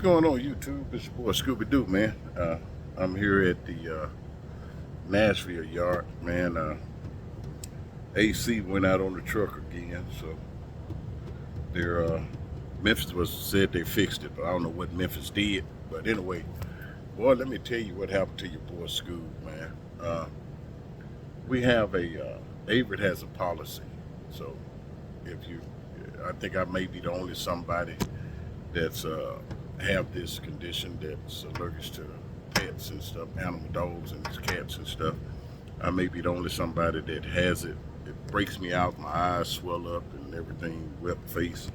going on YouTube? It's your boy Scooby Doo, man. I'm here at the Nashville yard, man. AC went out on the truck again, so they're Memphis was said they fixed it, but I don't know what Memphis did. But anyway, boy, let me tell you what happened to your boy Scoob, man. We have Averett has a policy, so if you, I think I may be the only somebody that's have this condition that's allergic to pets and stuff, animal dogs and cats and stuff. I may be the only somebody that has it. It breaks me out, my eyes swell up and everything, wet face.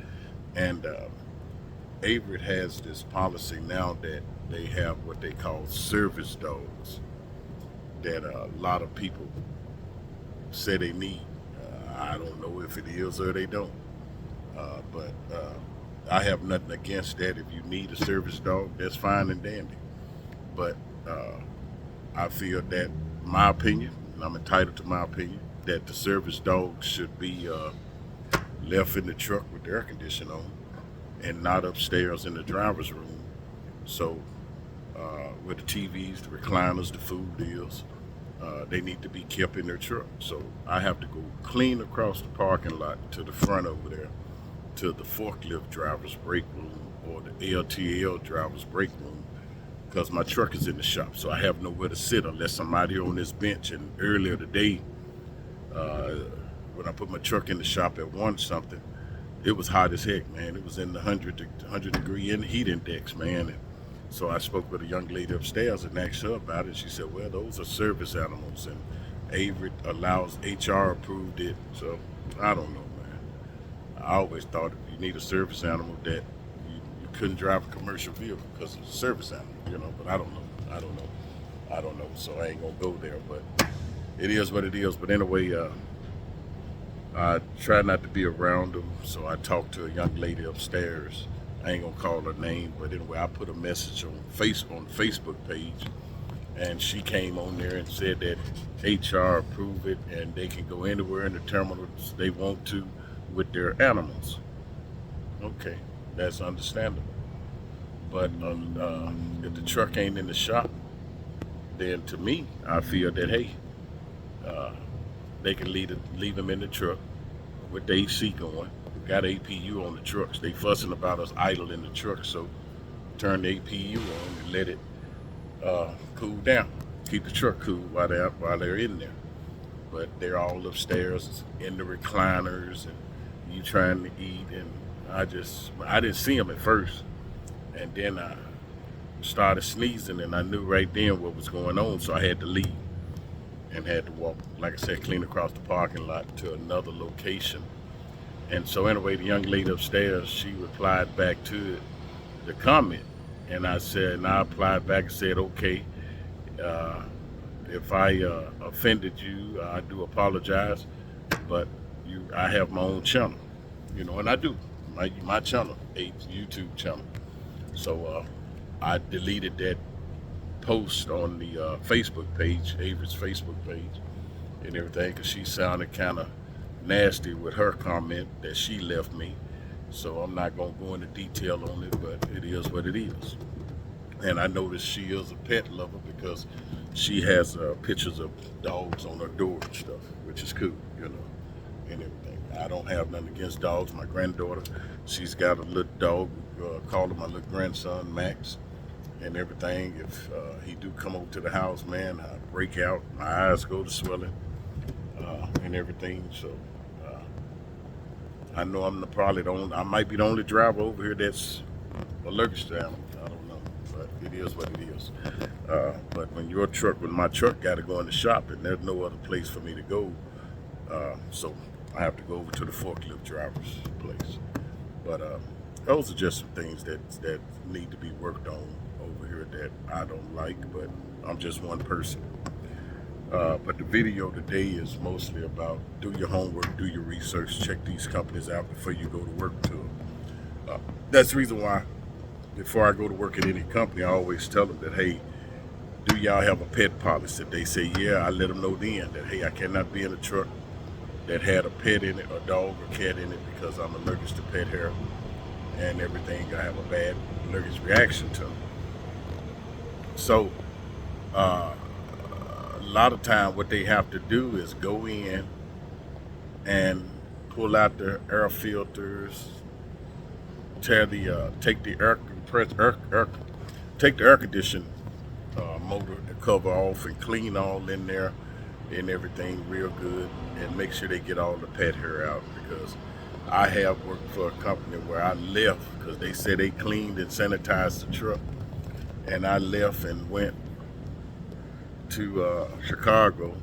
And Averett has this policy now that they have what they call service dogs that a lot of people say they need. I don't know if it is or they don't. But I have nothing against that. If you need a service dog, that's fine and dandy. But I feel that, my opinion, and I'm entitled to my opinion, that the service dog should be left in the truck with the air conditioning on and not upstairs in the driver's room. So where the TVs, the recliners, the food is, they need to be kept in their truck. So I have to go clean across the parking lot to the front over there to the forklift driver's break room or the LTL driver's break room because my truck is in the shop, so I have nowhere to sit unless somebody on this bench. And earlier today, when I put my truck in the shop at 1 something, it was hot as heck, man. It was in the 100 degree in heat index, man. And so I spoke with a young lady upstairs and asked her about it. She said, well, those are service animals, and Averett allows HR approved it. So I don't know. I always thought if you need a service animal that you couldn't drive a commercial vehicle because it's a service animal, but I don't know. So I ain't gonna go there, but it is what it is. But anyway, I try not to be around them, so I talked to a young lady upstairs. I ain't gonna call her name, but anyway, I put a message on the Facebook page, and she came on there and said that HR approved it and they can go anywhere in the terminals they want to with their animals. Okay, that's understandable. But if the truck ain't in the shop, then to me, I feel that, hey, they can leave them in the truck with the AC going. We got APU on the trucks. They fussing about us idle in the truck, so turn the APU on and let it cool down. Keep the truck cool while they're in there. But they're all upstairs in the recliners, and you trying to eat, and I didn't see them at first, and then I started sneezing, and I knew right then what was going on, so I had to leave and had to walk, like I said, clean across the parking lot to another location. And so anyway, the young lady upstairs, she replied back to the comment, and I applied back and said, okay, if I offended you, I do apologize, but I have my own channel, and I do my channel, a YouTube channel. So I deleted that post on the Facebook page, Averett's Facebook page, and everything, because she sounded kind of nasty with her comment that she left me. So I'm not gonna go into detail on it, but it is what it is. And I noticed she is a pet lover because she has pictures of dogs on her door and stuff, which is cool, and everything. I don't have nothing against dogs. My granddaughter, she's got a little dog, call him my little grandson, Max, and everything. If he do come over to the house, man, I break out, my eyes go to swelling, and everything. So I know I might be the only driver over here that's allergic to animals. I don't know, but it is what it is. But when my truck got to go in the shop, and there's no other place for me to go, so I have to go over to the forklift driver's place. But those are just some things that need to be worked on over here that I don't like, but I'm just one person. But the video today is mostly about do your homework, do your research, check these companies out before you go to work to them. That's the reason why before I go to work at any company, I always tell them that, hey, do y'all have a pet policy? If they say, yeah, I let them know then that, hey, I cannot be in a truck that had a pet in it, a dog or cat in it, because I'm allergic to pet hair and everything. I have a bad allergic reaction to. So a lot of time what they have to do is go in and pull out the air filters, take the air compress air take the air condition motor and cover off and clean all in there and everything real good, and make sure they get all the pet hair out, because I have worked for a company where I left because they said they cleaned and sanitized the truck, and I left and went to Chicago,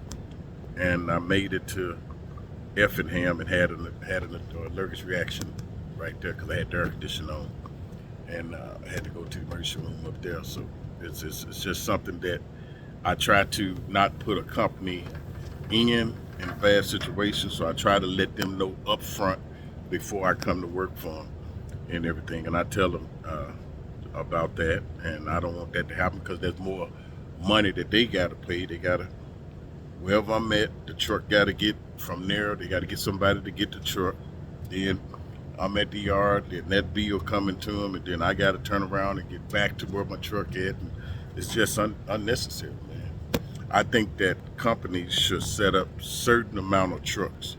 and I made it to Effingham and had an allergic reaction right there because I had the air conditioning on, and I had to go to the emergency room up there. So it's just something that I try to not put a company in bad situations. So I try to let them know up front before I come to work for them and everything, and I tell them about that, and I don't want that to happen because there's more money that they got to pay. They got to, wherever I'm at, the truck got to get from there. They got to get somebody to get the truck. Then I'm at the yard, then that bill coming to them, and then I got to turn around and get back to where my truck at. And it's just unnecessary, man. I think that companies should set up certain amount of trucks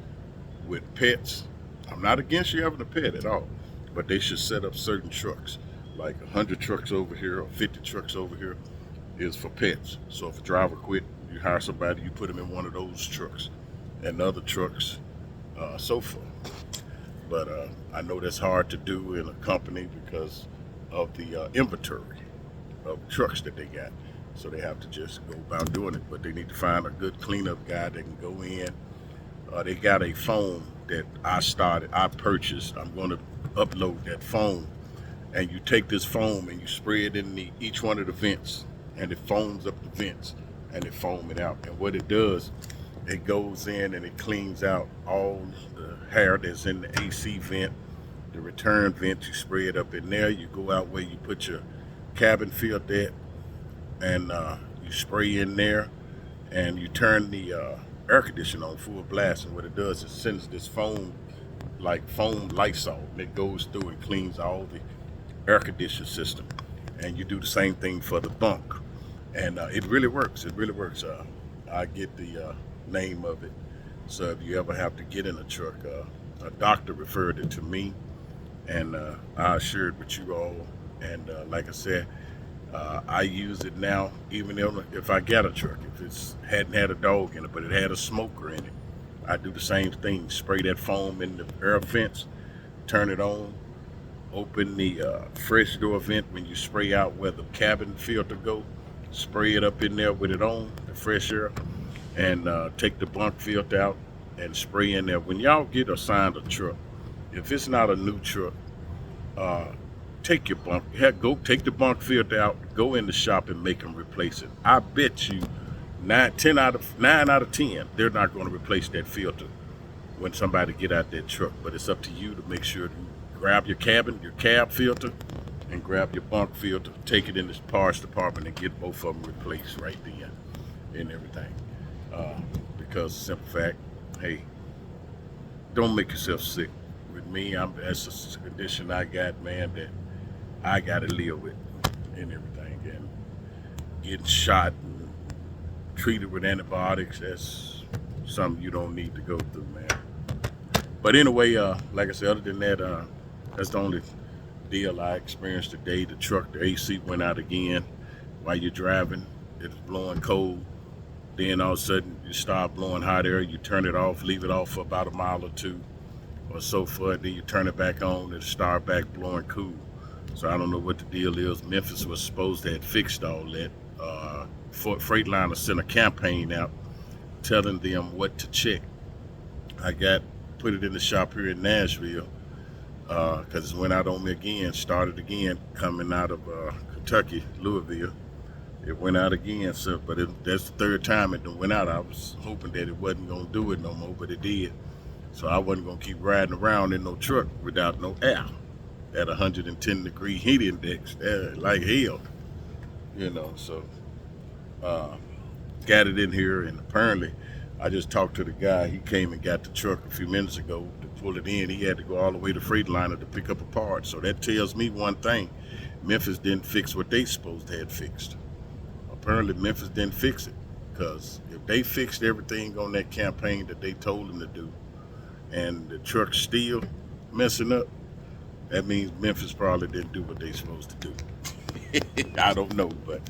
with pets. I'm not against you having a pet at all, but they should set up certain trucks, like 100 trucks over here or 50 trucks over here is for pets. So if a driver quit, you hire somebody, you put them in one of those trucks, and other trucks, so forth. But I know that's hard to do in a company because of the inventory of trucks that they got. So they have to just go about doing it. But they need to find a good cleanup guy that can go in. They got a foam that I purchased. I'm going to upload that foam. And you take this foam and you spray it in each one of the vents, and it foams up the vents, and it foam it out. And what it does, it goes in and it cleans out all the hair that's in the AC vent, the return vent. You spray it up in there. You go out where you put your cabin filter at, and you spray in there, and you turn the air conditioner on full blast. And what it does is sends this foam, like foam Lysol, and it goes through and cleans all the air conditioning system. And you do the same thing for the bunk, and it really works. It really works. I get the name of it. So if you ever have to get in a truck, a doctor referred it to me, and I shared with you all. And like I said, I use it now, even if I get a truck, if it's hadn't had a dog in it, but it had a smoker in it, I do the same thing. Spray that foam in the air vents, turn it on, open the fresh door vent when you spray out where the cabin filter go, spray it up in there with it on, the fresh air, and take the bunk filter out and spray in there. When y'all get assigned a truck, if it's not a new truck, take your bunk, go take the bunk filter out, go in the shop and make them replace it. I bet you 9 out of 10, they're not going to replace that filter when somebody get out that truck. But it's up to you to make sure you grab your cab filter, and grab your bunk filter, take it in the parts department and get both of them replaced right then and everything. Because simple fact, hey, don't make yourself sick. With me, that's a condition I got, man, that I got to live with and everything. And getting shot and treated with antibiotics, that's something you don't need to go through, man. But anyway, like I said, other than that, that's the only deal I experienced today. The truck, the AC went out again while you're driving. It's blowing cold. Then all of a sudden you start blowing hot air. You turn it off, leave it off for about a mile or two or so forth. Then you turn it back on and start back blowing cool. So I don't know what the deal is. Memphis was supposed to have fixed all that. Freightliner sent a campaign out telling them what to check. I put it in the shop here in Nashville because it went out on me again, started again coming out of Kentucky, Louisville. It went out again, so that's the third time it went out. I was hoping that it wasn't going to do it no more, but it did. So I wasn't going to keep riding around in no truck without no air at 110 degree heat index, like hell, so got it in here, and apparently I just talked to the guy. He came and got the truck a few minutes ago to pull it in. He had to go all the way to Freightliner to pick up a part. So that tells me one thing. Memphis didn't fix what they supposed to have fixed. Apparently Memphis didn't fix it, because if they fixed everything on that campaign that they told them to do, and the truck's still messing up, that means Memphis probably didn't do what they supposed to do. I don't know, but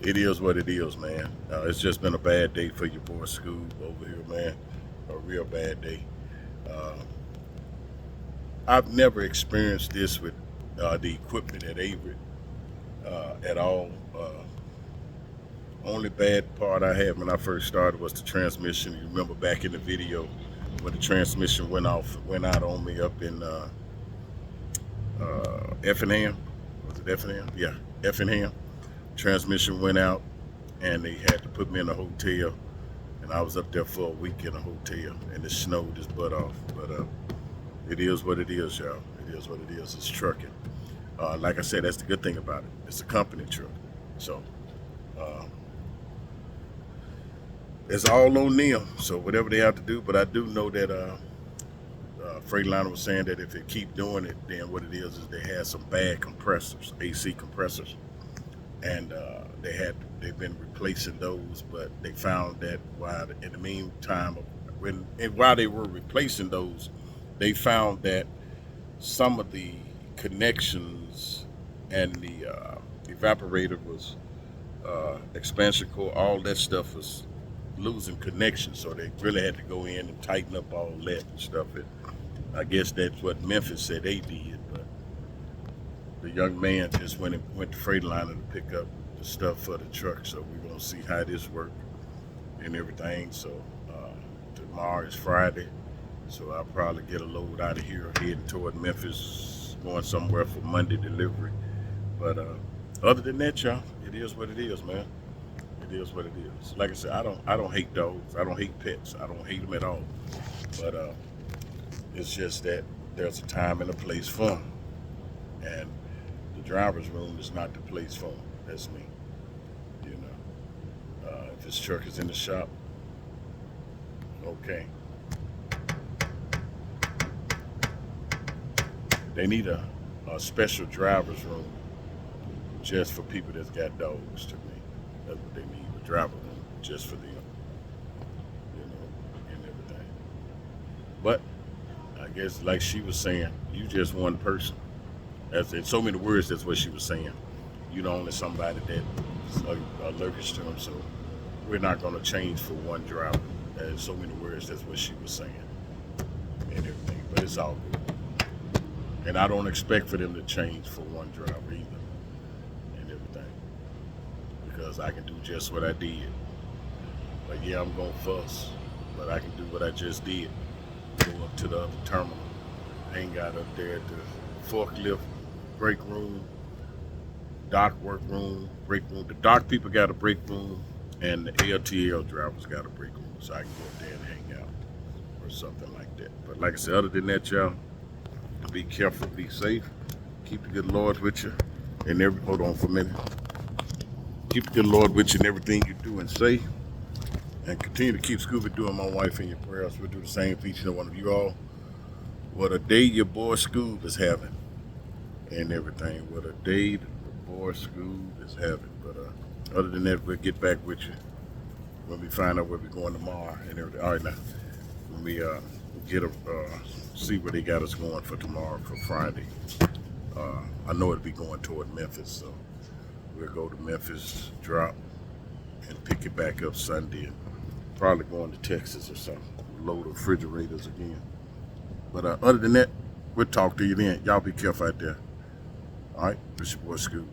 it is what it is, man. It's just been a bad day for your boy Scoob over here, man. A real bad day. Uh, I've never experienced this with the equipment at Avery at all. Only bad part I had when I first started was the transmission. You remember back in the video when the transmission went out on me up in Effingham. Was it Effingham? Yeah, Effingham. Transmission went out, and they had to put me in a hotel, and I was up there for a week in a hotel, and it snowed his butt off. But it is what it is, y'all. It is what it is. It's trucking. Like I said, that's the good thing about it. It's a company truck, so it's all on them. So whatever they have to do. But I do know that Freightliner was saying that if they keep doing it, then what it is they had some bad compressors, AC compressors, and they've been replacing those. But they found that while in the meantime, while they were replacing those, they found that some of the connections and the evaporator was expansion cord, all that stuff was losing connection, so they really had to go in and tighten up all that and stuff. I guess that's what Memphis said they did, but the young man just went to Freightliner to pick up the stuff for the truck, so we're gonna see how this works and everything. So tomorrow is Friday, so I'll probably get a load out of here heading toward Memphis, going somewhere for Monday delivery. But other than that, y'all, it is what it is, man. It is what it is. Like I said, I don't hate dogs. I don't hate pets. I don't hate them at all. But it's just that there's a time and a place for them, and the driver's room is not the place for them. That's me. You know, if his truck is in the shop, okay. They need a special driver's room just for people that's got dogs. To me, that's what they need. A driver room just for them, you know, and everything. But I guess, like she was saying, you just one person. That's in so many words. That's what she was saying. You know, only somebody that's allergic to them. So we're not going to change for one driver. In so many words, that's what she was saying and everything. But it's all good. And I don't expect for them to change for one driver either and everything, because I can do just what I did. But yeah, I'm going to fuss, but I can do what I just did. Go up to the other terminal, hang out up there at the forklift break room, dock work room, break room. The dock people got a break room, and the LTL drivers got a break room, so I can go up there and hang out or something like that. But like I said, other than that, y'all, be careful, be safe, keep the good Lord with you, and hold on for a minute. Keep the good Lord with you in everything you do and say, and continue to keep Scooby doing my wife in your prayers. We'll do the same for each and one of you all. What a day your boy Scoob is having and everything. What a day the boy Scoob is having. But other than that, we'll get back with you when we find out where we're going tomorrow and everything. All right, now, when we see where they got us going for tomorrow, for Friday. I know it'll be going toward Memphis, so we'll go to Memphis, drop, and pick it back up Sunday, and probably going to Texas or something, load refrigerators again. But other than that, we'll talk to you then. Y'all be careful out there. All right, this is your boy Scoob.